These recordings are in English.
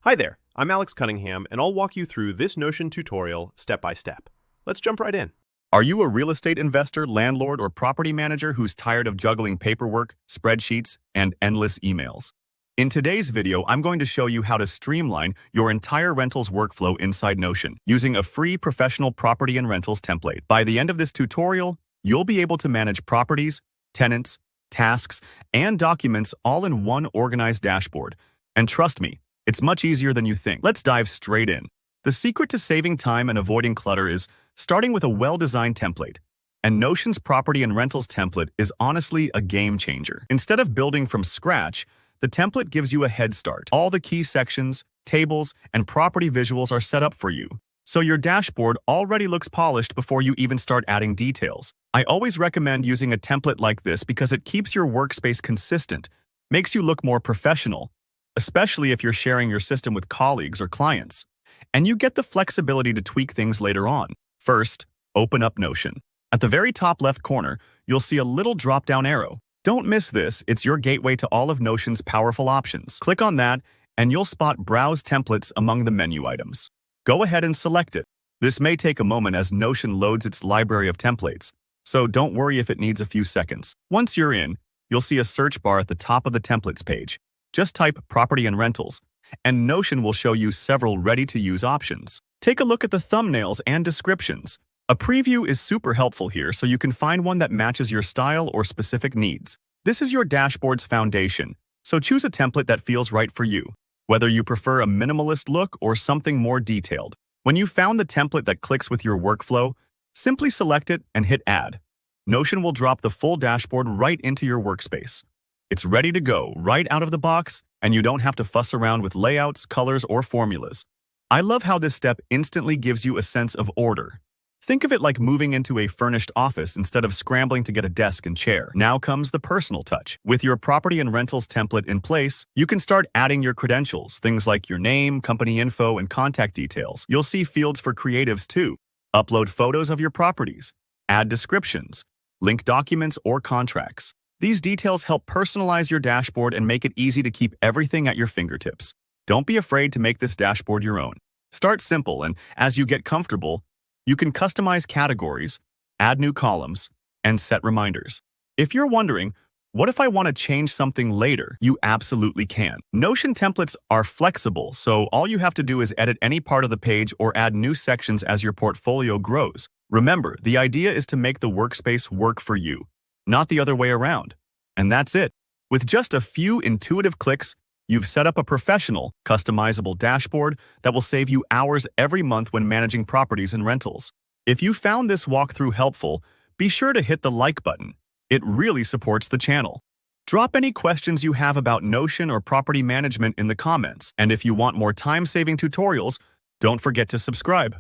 Hi there, I'm Alex Cunningham, and I'll walk you through this Notion tutorial step by step. Let's jump right in. Are you a real estate investor, landlord, or property manager who's tired of juggling paperwork, spreadsheets, and endless emails? In today's video, I'm going to show you how to streamline your entire rentals workflow inside Notion using a free professional property and rentals template. By the end of this tutorial, you'll be able to manage properties, tenants, tasks, and documents all in one organized dashboard. And trust me, it's much easier than you think. Let's dive straight in. The secret to saving time and avoiding clutter is starting with a well-designed template. And Notion's property and rentals template is honestly a game changer. Instead of building from scratch, the template gives you a head start. All the key sections, tables, and property visuals are set up for you, so your dashboard already looks polished before you even start adding details. I always recommend using a template like this because it keeps your workspace consistent, makes you look more professional, especially if you're sharing your system with colleagues or clients, and you get the flexibility to tweak things later on. First, open up Notion. At the very top left corner, you'll see a little drop-down arrow. Don't miss this, it's your gateway to all of Notion's powerful options. Click on that, and you'll spot Browse Templates among the menu items. Go ahead and select it. This may take a moment as Notion loads its library of templates, so don't worry if it needs a few seconds. Once you're in, you'll see a search bar at the top of the Templates page. Just type Property and Rentals, and Notion will show you several ready-to-use options. Take a look at the thumbnails and descriptions. A preview is super helpful here so you can find one that matches your style or specific needs. This is your dashboard's foundation, so choose a template that feels right for you, whether you prefer a minimalist look or something more detailed. When you've found the template that clicks with your workflow, simply select it and hit Add. Notion will drop the full dashboard right into your workspace. It's ready to go right out of the box, and you don't have to fuss around with layouts, colors, or formulas. I love how this step instantly gives you a sense of order. Think of it like moving into a furnished office instead of scrambling to get a desk and chair. Now comes the personal touch. With your property and rentals template in place, you can start adding your credentials, things like your name, company info, and contact details. You'll see fields for creatives too. Upload photos of your properties, add descriptions, link documents or contracts. These details help personalize your dashboard and make it easy to keep everything at your fingertips. Don't be afraid to make this dashboard your own. Start simple, and as you get comfortable, you can customize categories, add new columns, and set reminders. If you're wondering, what if I want to change something later? You absolutely can. Notion templates are flexible, so all you have to do is edit any part of the page or add new sections as your portfolio grows. Remember, the idea is to make the workspace work for you, not the other way around. And that's it. With just a few intuitive clicks, you've set up a professional, customizable dashboard that will save you hours every month when managing properties and rentals. If you found this walkthrough helpful, be sure to hit the like button. It really supports the channel. Drop any questions you have about Notion or property management in the comments, and if you want more time-saving tutorials, don't forget to subscribe.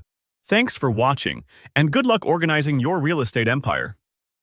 Thanks for watching, and good luck organizing your real estate empire.